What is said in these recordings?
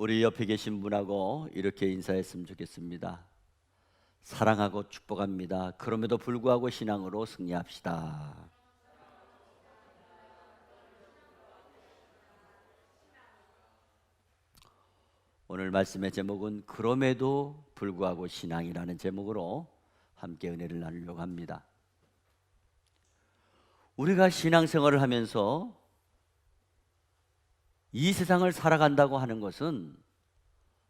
우리 옆에 계신 분하고 이렇게 인사했으면 좋겠습니다. 사랑하고 축복합니다. 그럼에도 불구하고 신앙으로 승리합시다. 오늘 말씀의 제목은 그럼에도 불구하고 신앙이라는 제목으로 함께 은혜를 나누려고 합니다. 우리가 신앙생활을 하면서 이 세상을 살아간다고 하는 것은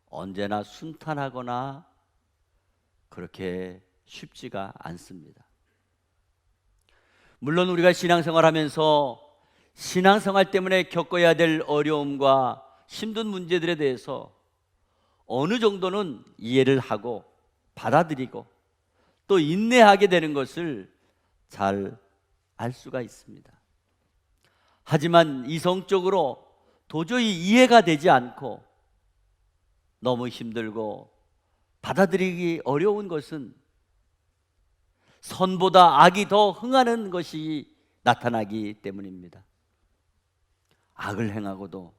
언제나 순탄하거나 그렇게 쉽지가 않습니다. 물론 우리가 신앙생활 하면서 신앙생활 때문에 겪어야 될 어려움과 힘든 문제들에 대해서 어느 정도는 이해를 하고 받아들이고 또 인내하게 되는 것을 잘 알 수가 있습니다. 하지만 이성적으로 도저히 이해가 되지 않고 너무 힘들고 받아들이기 어려운 것은 선보다 악이 더 흥하는 것이 나타나기 때문입니다. 악을 행하고도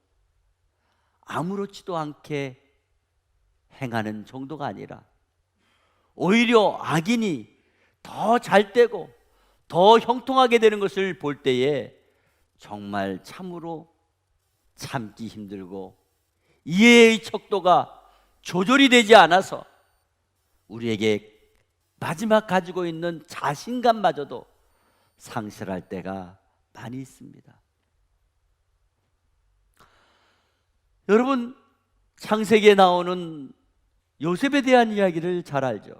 아무렇지도 않게 행하는 정도가 아니라 오히려 악인이 더 잘되고 더 형통하게 되는 것을 볼 때에 정말 참으로 참기 힘들고 이해의 척도가 조절이 되지 않아서 우리에게 마지막 가지고 있는 자신감마저도 상실할 때가 많이 있습니다. 여러분, 창세기에 나오는 요셉에 대한 이야기를 잘 알죠.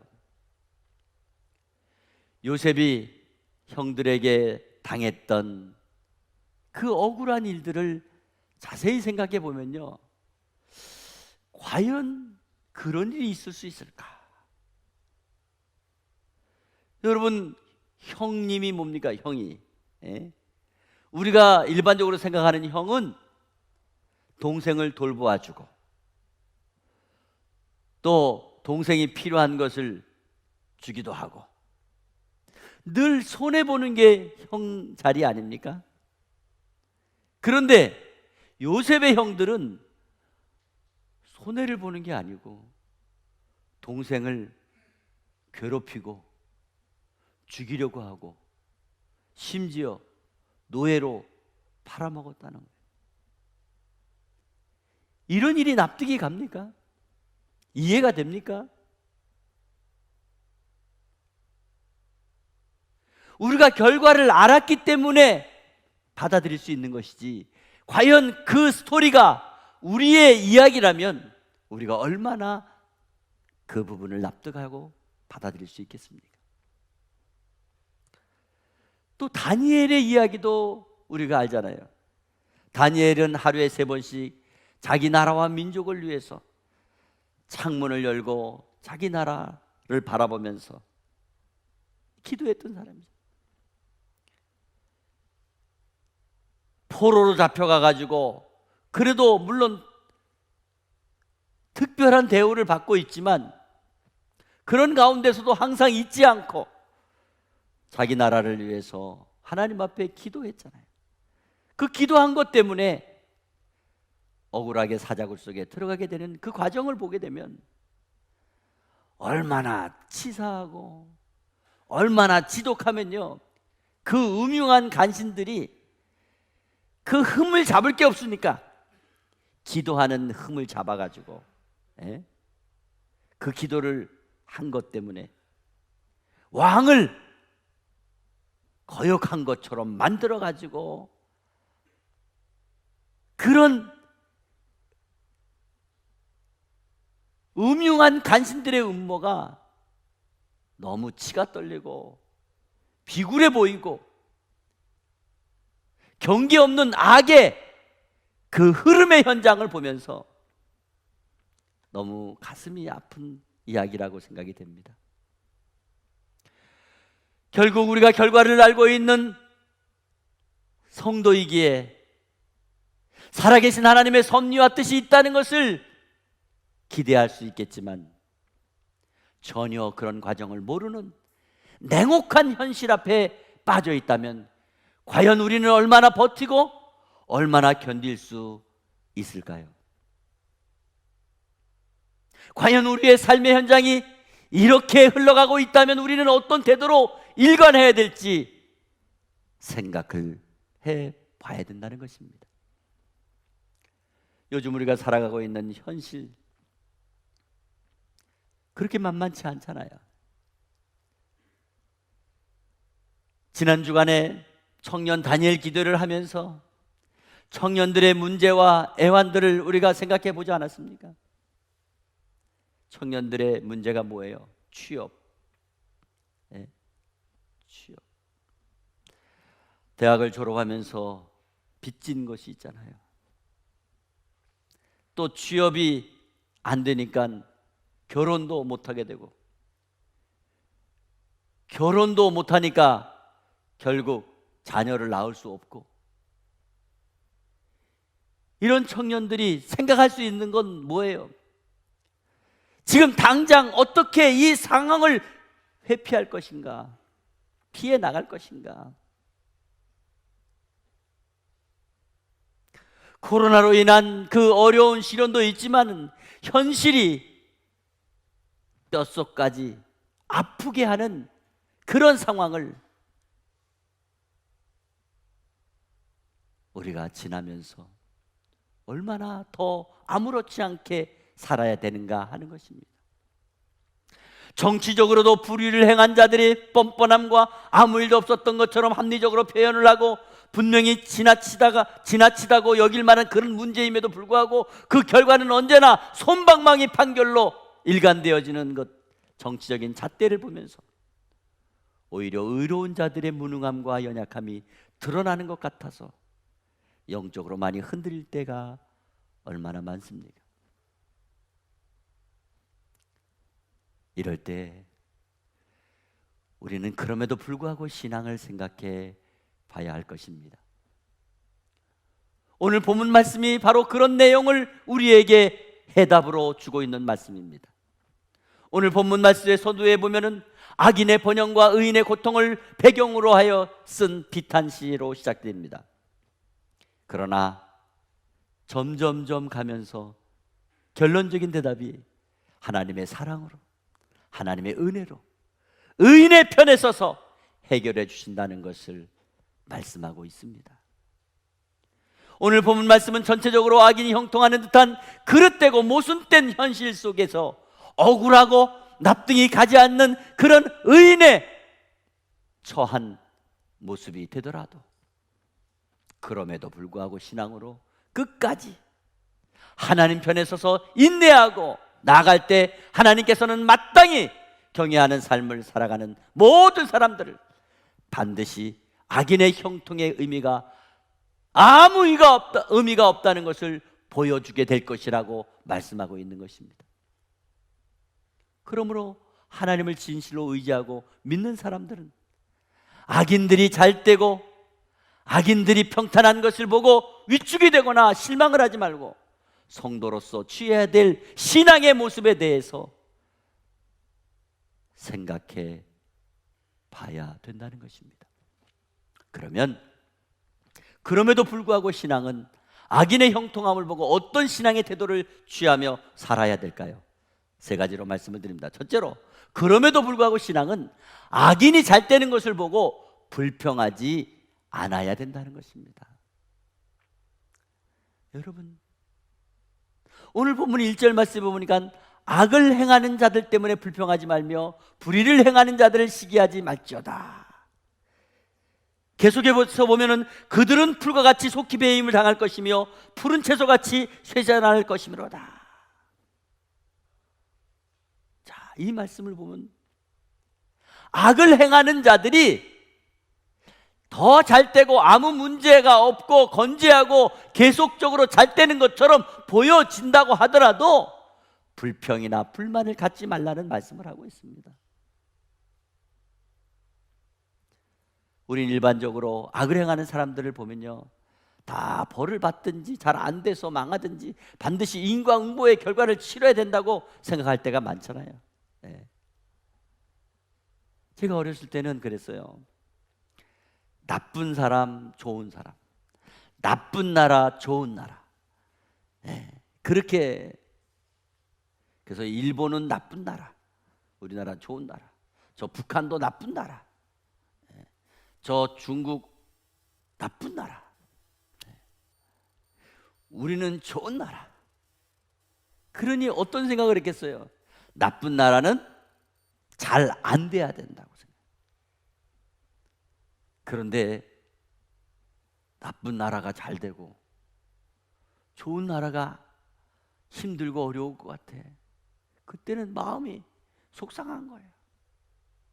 요셉이 형들에게 당했던 그 억울한 일들을 자세히 생각해 보면요, 과연 그런 일이 있을 수 있을까? 여러분, 형님이 뭡니까? 형이 우리가 일반적으로 생각하는 형은 동생을 돌보아주고 또 동생이 필요한 것을 주기도 하고 늘 손해보는 게 형 자리 아닙니까? 그런데 요셉의 형들은 손해를 보는 게 아니고 동생을 괴롭히고 죽이려고 하고 심지어 노예로 팔아먹었다는 거예요. 이런 일이 납득이 갑니까? 이해가 됩니까? 우리가 결과를 알았기 때문에 받아들일 수 있는 것이지, 과연 그 스토리가 우리의 이야기라면 우리가 얼마나 그 부분을 납득하고 받아들일 수 있겠습니까? 또 다니엘의 이야기도 우리가 알잖아요. 다니엘은 하루에 3번씩 자기 나라와 민족을 위해서 창문을 열고 자기 나라를 바라보면서 기도했던 사람이죠. 포로로 잡혀가 가지고 그래도 물론 특별한 대우를 받고 있지만 그런 가운데서도 항상 잊지 않고 자기 나라를 위해서 하나님 앞에 기도했잖아요. 그 기도한 것 때문에 억울하게 사자굴 속에 들어가게 되는 그 과정을 보게 되면 얼마나 치사하고 얼마나 지독하면요, 그 음흉한 간신들이 그 흠을 잡을 게 없으니까 기도하는 흠을 잡아가지고 그 기도를 한 것 때문에 왕을 거역한 것처럼 만들어가지고 그런 음흉한 간신들의 음모가 너무 치가 떨리고 비굴해 보이고 경계 없는 악의 그 흐름의 현장을 보면서 너무 가슴이 아픈 이야기라고 생각이 됩니다. 결국 우리가 결과를 알고 있는 성도이기에 살아계신 하나님의 섭리와 뜻이 있다는 것을 기대할 수 있겠지만 전혀 그런 과정을 모르는 냉혹한 현실 앞에 빠져 있다면 과연 우리는 얼마나 버티고 얼마나 견딜 수 있을까요? 과연 우리의 삶의 현장이 이렇게 흘러가고 있다면 우리는 어떤 태도로 일관해야 될지 생각을 해 봐야 된다는 것입니다. 요즘 우리가 살아가고 있는 현실, 그렇게 만만치 않잖아요. 지난 주간에 청년 다니엘 기도를 하면서 청년들의 문제와 애환들을 우리가 생각해 보지 않았습니까? 청년들의 문제가 뭐예요? 취업. 네, 취업. 대학을 졸업하면서 빚진 것이 있잖아요. 또 취업이 안 되니까 결혼도 못하게 되고, 결혼도 못하니까 결국 자녀를 낳을 수 없고, 이런 청년들이 생각할 수 있는 건 뭐예요? 지금 당장 어떻게 이 상황을 회피할 것인가? 피해 나갈 것인가? 코로나로 인한 그 어려운 시련도 있지만 현실이 뼛속까지 아프게 하는 그런 상황을 우리가 지나면서 얼마나 더 아무렇지 않게 살아야 되는가 하는 것입니다. 정치적으로도 불의를 행한 자들이 뻔뻔함과 아무 일도 없었던 것처럼 합리적으로 표현을 하고 분명히 지나치다고 여길 만한 그런 문제임에도 불구하고 그 결과는 언제나 솜방망이 판결로 일관되어지는 것, 정치적인 잣대를 보면서 오히려 의로운 자들의 무능함과 연약함이 드러나는 것 같아서 영적으로 많이 흔들릴 때가 얼마나 많습니까? 이럴 때 우리는 그럼에도 불구하고 신앙을 생각해 봐야 할 것입니다. 오늘 본문 말씀이 바로 그런 내용을 우리에게 해답으로 주고 있는 말씀입니다. 오늘 본문 말씀의 서두에 보면은 악인의 번영과 의인의 고통을 배경으로 하여 쓴 비탄시로 시작됩니다. 그러나 점점점 가면서 결론적인 대답이 하나님의 사랑으로, 하나님의 은혜로, 의인의 편에 서서 해결해 주신다는 것을 말씀하고 있습니다. 오늘 본문 말씀은 전체적으로 악인이 형통하는 듯한 그릇되고 모순된 현실 속에서 억울하고 납득이 가지 않는 그런 의인의 처한 모습이 되더라도 그럼에도 불구하고 신앙으로 끝까지 하나님 편에 서서 인내하고 나아갈 때 하나님께서는 마땅히 경외하는 삶을 살아가는 모든 사람들을 반드시 악인의 형통의 의미가 아무 의미가 없다는 것을 보여주게 될 것이라고 말씀하고 있는 것입니다. 그러므로 하나님을 진실로 의지하고 믿는 사람들은 악인들이 잘되고 악인들이 평탄한 것을 보고 위축이 되거나 실망을 하지 말고 성도로서 취해야 될 신앙의 모습에 대해서 생각해 봐야 된다는 것입니다. 그러면 그럼에도 불구하고 신앙은 악인의 형통함을 보고 어떤 신앙의 태도를 취하며 살아야 될까요? 세 가지로 말씀을 드립니다. 첫째로, 그럼에도 불구하고 신앙은 악인이 잘 되는 것을 보고 불평하지 않아야 된다는 것입니다. 여러분, 오늘 본문 1절 말씀에 보니까 악을 행하는 자들 때문에 불평하지 말며 불의를 행하는 자들을 시기하지 말지어다. 계속해서 보면은 그들은 풀과 같이 속히 배임을 당할 것이며 푸른 채소같이 쇠잔할 것이므로다. 자, 이 말씀을 보면 악을 행하는 자들이 더 잘되고 아무 문제가 없고 건재하고 계속적으로 잘되는 것처럼 보여진다고 하더라도 불평이나 불만을 갖지 말라는 말씀을 하고 있습니다. 우린 일반적으로 악을 행하는 사람들을 보면요, 다 벌을 받든지 잘 안 돼서 망하든지 반드시 인과응보의 결과를 치러야 된다고 생각할 때가 많잖아요. 네. 제가 어렸을 때는 그랬어요. 나쁜 사람, 좋은 사람, 나쁜 나라, 좋은 나라, 네. 그렇게 그래서 일본은 나쁜 나라, 우리나라는 좋은 나라, 저 북한도 나쁜 나라, 저 중국 나쁜 나라, 우리는 좋은 나라. 그러니 어떤 생각을 했겠어요? 나쁜 나라는 잘 안 돼야 된다고 생각해요. 그런데 나쁜 나라가 잘 되고 좋은 나라가 힘들고 어려울 것 같아. 그때는 마음이 속상한 거예요.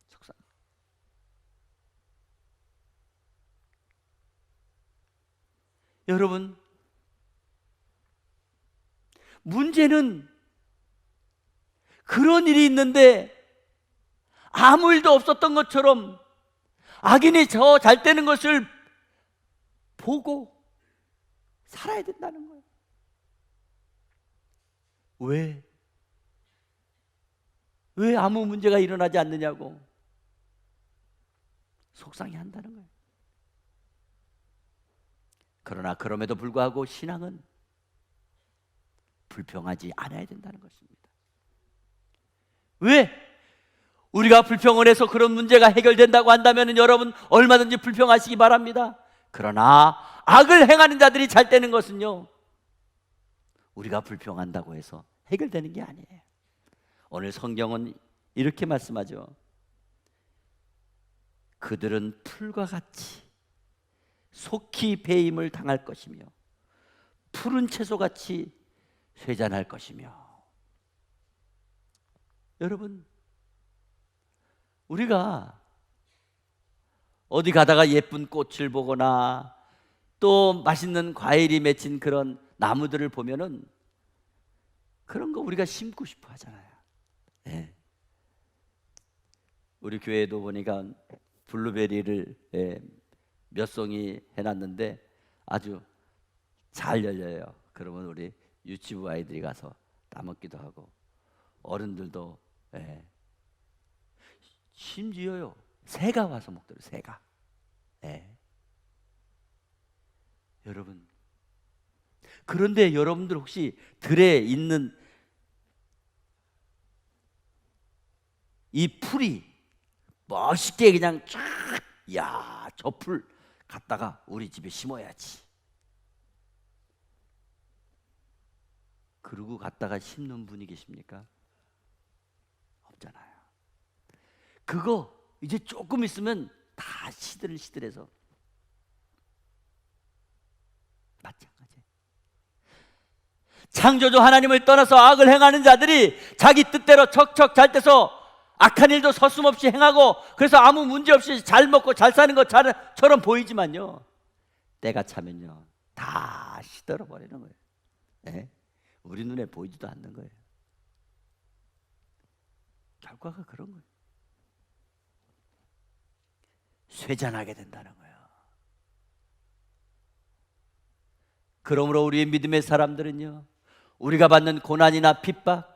속상. 여러분, 문제는 그런 일이 있는데 아무 일도 없었던 것처럼 악인이 저 잘 되는 것을 보고 살아야 된다는 거예요. 왜? 왜 아무 문제가 일어나지 않느냐고 속상해 한다는 거예요. 그러나 그럼에도 불구하고 신앙은 불평하지 않아야 된다는 것입니다. 왜? 우리가 불평을 해서 그런 문제가 해결된다고 한다면 여러분 얼마든지 불평하시기 바랍니다. 그러나 악을 행하는 자들이 잘 되는 것은요, 우리가 불평한다고 해서 해결되는 게 아니에요. 오늘 성경은 이렇게 말씀하죠. 그들은 풀과 같이 속히 배임을 당할 것이며 푸른 채소같이 쇠잔할 것이며. 여러분, 우리가 어디 가다가 예쁜 꽃을 보거나 또 맛있는 과일이 맺힌 그런 나무들을 보면은 그런 거 우리가 심고 싶어 하잖아요. 네. 우리 교회에도 보니까 블루베리를 몇 송이 해놨는데 아주 잘 열려요. 그러면 우리 유치부 아이들이 가서 따먹기도 하고 어른들도 심지어요 새가 와서 먹더라고요. 새가. 여러분, 그런데 여러분들 혹시 들에 있는 이 풀이 멋있게 그냥 쫙, 야, 저 풀 갖다가 우리 집에 심어야지, 그러고 갖다가 심는 분이 계십니까? 없잖아요. 그거 이제 조금 있으면 다 시들시들해서. 마찬가지. 창조주 하나님을 떠나서 악을 행하는 자들이 자기 뜻대로 척척 잘 돼서 악한 일도 서슴없이 행하고 그래서 아무 문제 없이 잘 먹고 잘 사는 것처럼 보이지만요, 때가 차면요 다 시들어 버리는 거예요. 네? 우리 눈에 보이지도 않는 거예요. 결과가 그런 거예요. 쇠잔하게 된다는 거예요. 그러므로 우리의 믿음의 사람들은요, 우리가 받는 고난이나 핍박,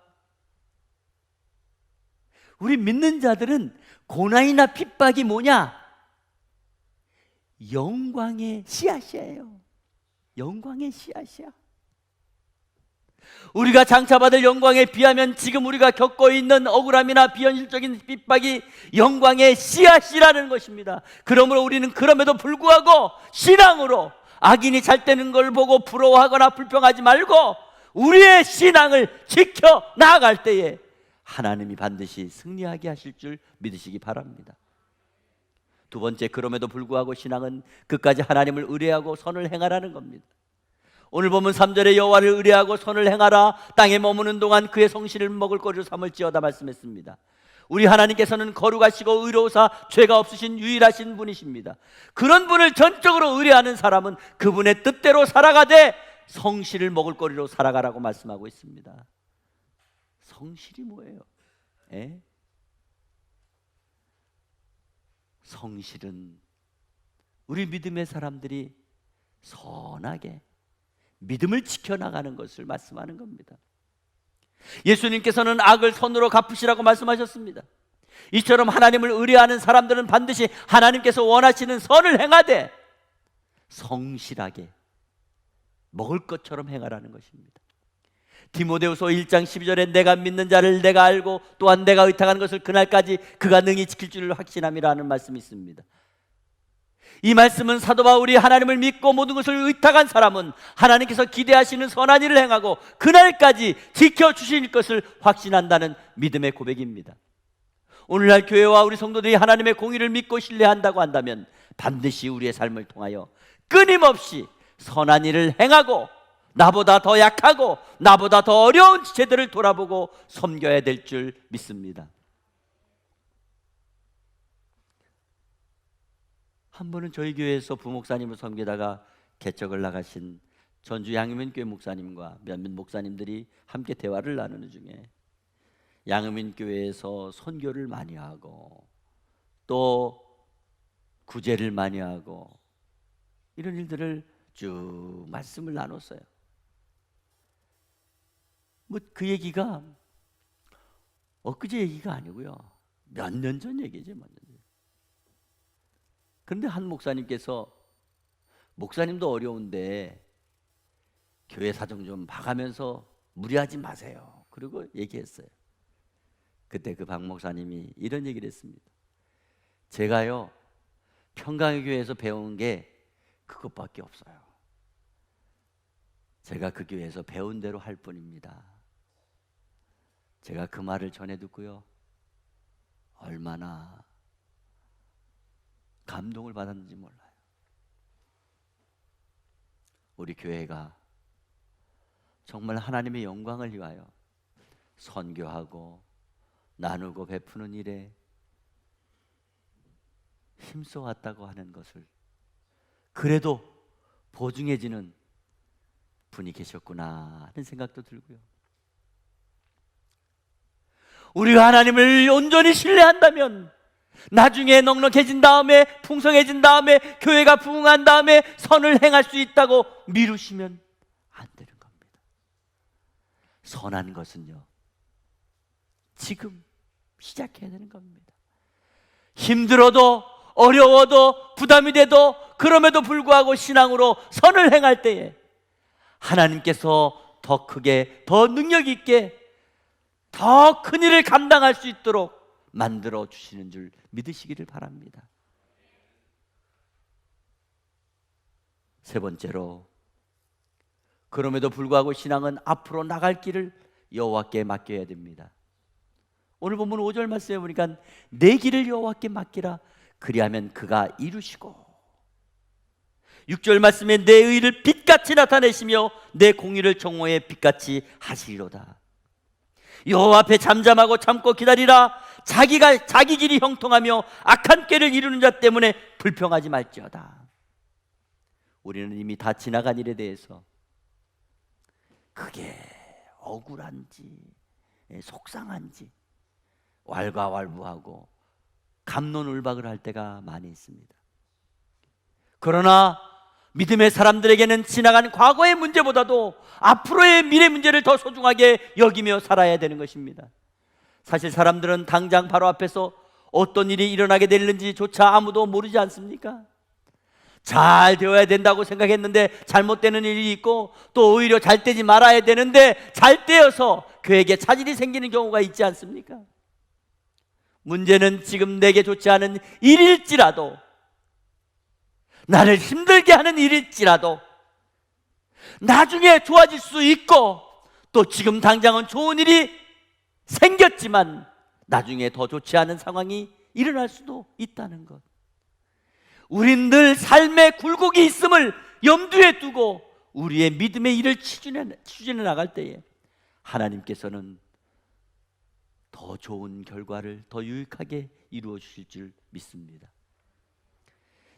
우리 믿는 자들은 고난이나 핍박이 뭐냐? 영광의 씨앗이에요. 영광의 씨앗이야. 우리가 장차받을 영광에 비하면 지금 우리가 겪고 있는 억울함이나 비현실적인 핍박이 영광의 씨앗이라는 것입니다. 그러므로 우리는 그럼에도 불구하고 신앙으로 악인이 잘 되는 걸 보고 부러워하거나 불평하지 말고 우리의 신앙을 지켜 나아갈 때에 하나님이 반드시 승리하게 하실 줄 믿으시기 바랍니다. 두 번째, 그럼에도 불구하고 신앙은 끝까지 하나님을 의뢰하고 선을 행하라는 겁니다. 오늘 보면 3절에 여호와를 의뢰하고 선을 행하라, 땅에 머무는 동안 그의 성실을 먹을거리로 삼을지어다 말씀했습니다. 우리 하나님께서는 거룩하시고 의로우사 죄가 없으신 유일하신 분이십니다. 그런 분을 전적으로 의뢰하는 사람은 그분의 뜻대로 살아가되 성실을 먹을거리로 살아가라고 말씀하고 있습니다. 성실이 뭐예요? 성실은 우리 믿음의 사람들이 선하게 믿음을 지켜나가는 것을 말씀하는 겁니다. 예수님께서는 악을 선으로 갚으시라고 말씀하셨습니다. 이처럼 하나님을 의뢰하는 사람들은 반드시 하나님께서 원하시는 선을 행하되 성실하게 먹을 것처럼 행하라는 것입니다. 디모데후서 1장 12절에 내가 믿는 자를 내가 알고 또한 내가 의탁한 것을 그날까지 그가 능히 지킬 줄을 확신함이라는 말씀이 있습니다. 이 말씀은 사도 바울이 하나님을 믿고 모든 것을 의탁한 사람은 하나님께서 기대하시는 선한 일을 행하고 그날까지 지켜주실 것을 확신한다는 믿음의 고백입니다. 오늘날 교회와 우리 성도들이 하나님의 공의를 믿고 신뢰한다고 한다면 반드시 우리의 삶을 통하여 끊임없이 선한 일을 행하고 나보다 더 약하고 나보다 더 어려운 지체들을 돌아보고 섬겨야 될 줄 믿습니다. 한 번은 저희 교회에서 부목사님을 섬기다가 개척을 나가신 전주 양음인교회 목사님과 몇몇 목사님들이 함께 대화를 나누는 중에 양음인교회에서 선교를 많이 하고 또 구제를 많이 하고 이런 일들을 쭉 말씀을 나눴어요. 뭐 그 얘기가 엊그제 얘기가 아니고요, 몇 년 전 얘기죠. 몇 년 전. 그런데 한 목사님께서 목사님도 어려운데 교회 사정 좀 봐가면서 무리하지 마세요, 그리고 얘기했어요. 그때 그 박 목사님이 이런 얘기를 했습니다. 제가요 평강의 교회에서 배운 게 그것밖에 없어요. 제가 그 교회에서 배운 대로 할 뿐입니다. 제가 그 말을 전해 듣고요, 얼마나 감동을 받았는지 몰라요. 우리 교회가 정말 하나님의 영광을 위하여 선교하고 나누고 베푸는 일에 힘써왔다고 하는 것을 그래도 보증해지는 분이 계셨구나 하는 생각도 들고요, 우리가 하나님을 온전히 신뢰한다면 나중에 넉넉해진 다음에 풍성해진 다음에 교회가 부흥한 다음에 선을 행할 수 있다고 미루시면 안 되는 겁니다. 선한 것은요 지금 시작해야 되는 겁니다. 힘들어도 어려워도 부담이 돼도 그럼에도 불구하고 신앙으로 선을 행할 때에 하나님께서 더 크게 더 능력 있게 더 큰 일을 감당할 수 있도록 만들어 주시는 줄 믿으시기를 바랍니다. 세 번째로, 그럼에도 불구하고 신앙은 앞으로 나갈 길을 여호와께 맡겨야 됩니다. 오늘 본문 5절 말씀에 보니까 내 길을 여호와께 맡기라, 그리하면 그가 이루시고, 6절 말씀에 내 의를 빛같이 나타내시며 내 공의를 정오의 빛같이 하시리로다. 여호와 앞에 잠잠하고 참고 기다리라. 자기 길이 형통하며 악한 꾀를 이루는 자 때문에 불평하지 말지어다. 우리는 이미 다 지나간 일에 대해서 그게 억울한지 속상한지 왈가왈부하고 갑론을박을 할 때가 많이 있습니다. 그러나 믿음의 사람들에게는 지나간 과거의 문제보다도 앞으로의 미래 문제를 더 소중하게 여기며 살아야 되는 것입니다. 사실 사람들은 당장 바로 앞에서 어떤 일이 일어나게 될는지조차 아무도 모르지 않습니까? 잘 되어야 된다고 생각했는데 잘못되는 일이 있고, 또 오히려 잘 되지 말아야 되는데 잘 되어서 그에게 차질이 생기는 경우가 있지 않습니까? 문제는 지금 내게 좋지 않은 일일지라도, 나를 힘들게 하는 일일지라도 나중에 좋아질 수 있고, 또 지금 당장은 좋은 일이 생겼지만 나중에 더 좋지 않은 상황이 일어날 수도 있다는 것. 우린 늘 삶의 굴곡이 있음을 염두에 두고 우리의 믿음의 일을 추진해 나갈 때에 하나님께서는 더 좋은 결과를 더 유익하게 이루어 주실 줄 믿습니다.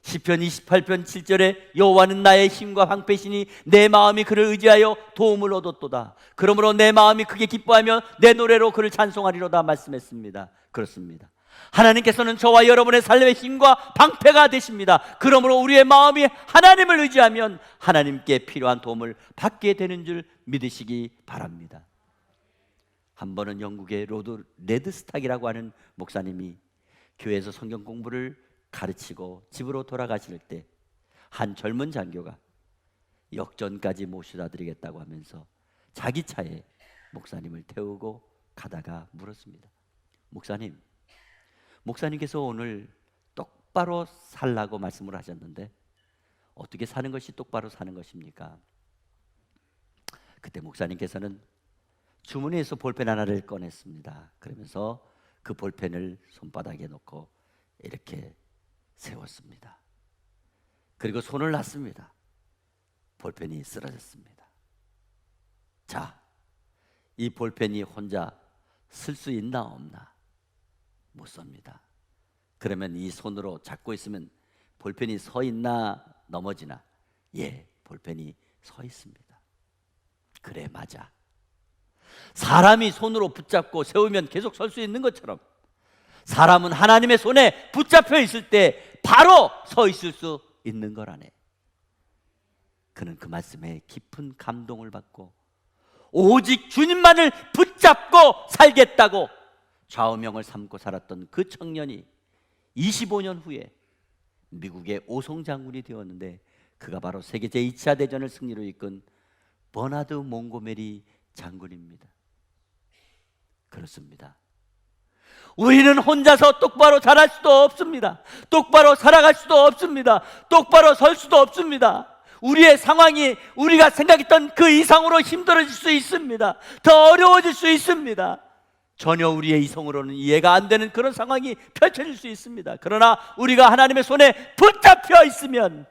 시편 28편 7절에 여호와는 나의 힘과 방패시니 내 마음이 그를 의지하여 도움을 얻었도다. 그러므로 내 마음이 크게 기뻐하며 내 노래로 그를 찬송하리로다 말씀했습니다. 그렇습니다. 하나님께서는 저와 여러분의 삶의 힘과 방패가 되십니다. 그러므로 우리의 마음이 하나님을 의지하면 하나님께 필요한 도움을 받게 되는 줄 믿으시기 바랍니다. 한 번은 영국의 로드 레드스탁이라고 하는 목사님이 교회에서 성경 공부를 가르치고 집으로 돌아가실 때 한 젊은 장교가 역전까지 모셔다 드리겠다고 하면서 자기 차에 목사님을 태우고 가다가 물었습니다. 목사님께서 오늘 똑바로 살라고 말씀을 하셨는데 어떻게 사는 것이 똑바로 사는 것입니까? 그때 목사님께서는 주머니에서 볼펜 하나를 꺼냈습니다. 그러면서 그 볼펜을 손바닥에 놓고 이렇게 세웠습니다. 그리고 손을 놨습니다. 볼펜이 쓰러졌습니다. 자, 이 볼펜이 혼자 쓸 수 있나 없나? 못 씁니다. 그러면 이 손으로 잡고 있으면 볼펜이 서 있나 넘어지나? 예, 볼펜이 서 있습니다. 그래, 맞아. 사람이 손으로 붙잡고 세우면 계속 설 수 있는 것처럼 사람은 하나님의 손에 붙잡혀 있을 때 바로 서 있을 수 있는 거라네. 그는 그 말씀에 깊은 감동을 받고 오직 주님만을 붙잡고 살겠다고 좌우명을 삼고 살았던 그 청년이 25년 후에 미국의 오송 장군이 되었는데 그가 바로 세계 제2차 대전을 승리로 이끈 버나드 몽고메리 장군입니다. 그렇습니다. 우리는 혼자서 똑바로 자랄 수도 없습니다. 똑바로 살아갈 수도 없습니다. 똑바로 설 수도 없습니다. 우리의 상황이 우리가 생각했던 그 이상으로 힘들어질 수 있습니다. 더 어려워질 수 있습니다. 전혀 우리의 이성으로는 이해가 안 되는 그런 상황이 펼쳐질 수 있습니다. 그러나 우리가 하나님의 손에 붙잡혀 있으면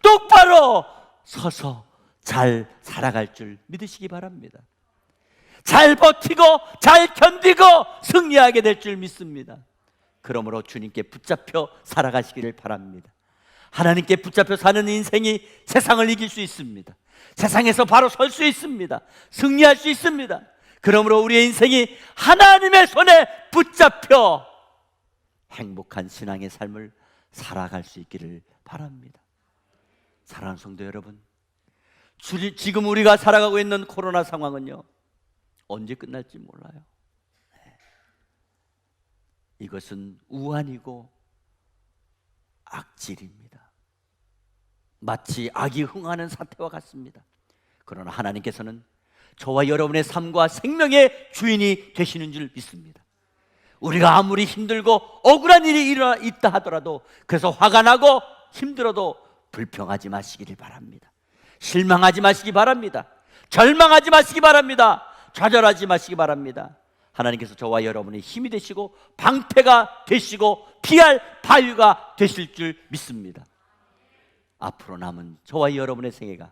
똑바로 서서 잘 살아갈 줄 믿으시기 바랍니다. 잘 버티고 잘 견디고 승리하게 될 줄 믿습니다. 그러므로 주님께 붙잡혀 살아가시기를 바랍니다. 하나님께 붙잡혀 사는 인생이 세상을 이길 수 있습니다. 세상에서 바로 설 수 있습니다. 승리할 수 있습니다. 그러므로 우리의 인생이 하나님의 손에 붙잡혀 행복한 신앙의 삶을 살아갈 수 있기를 바랍니다. 사랑하는 성도 여러분, 지금 우리가 살아가고 있는 코로나 상황은요, 언제 끝날지 몰라요. 이것은 우환이고 악질입니다. 마치 악이 흥하는 사태와 같습니다. 그러나 하나님께서는 저와 여러분의 삶과 생명의 주인이 되시는 줄 믿습니다. 우리가 아무리 힘들고 억울한 일이 있다 하더라도, 그래서 화가 나고 힘들어도 불평하지 마시기를 바랍니다. 실망하지 마시기 바랍니다. 절망하지 마시기 바랍니다. 좌절하지 마시기 바랍니다. 하나님께서 저와 여러분의 힘이 되시고 방패가 되시고 피할 바위가 되실 줄 믿습니다. 앞으로 남은 저와 여러분의 생애가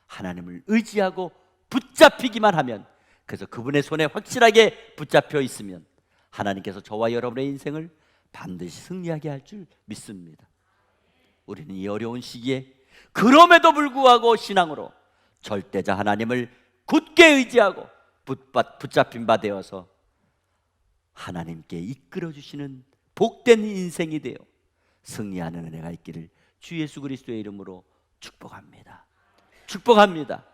하나님을 의지하고 붙잡히기만 하면, 그래서 그분의 손에 확실하게 붙잡혀 있으면 하나님께서 저와 여러분의 인생을 반드시 승리하게 할 줄 믿습니다. 우리는 이 어려운 시기에 그럼에도 불구하고 신앙으로 절대자 하나님을 굳게 의지하고 붙잡힌 바 되어서 하나님께 이끌어 주시는 복된 인생이 되어 승리하는 은혜가 있기를 주 예수 그리스도의 이름으로 축복합니다. 축복합니다.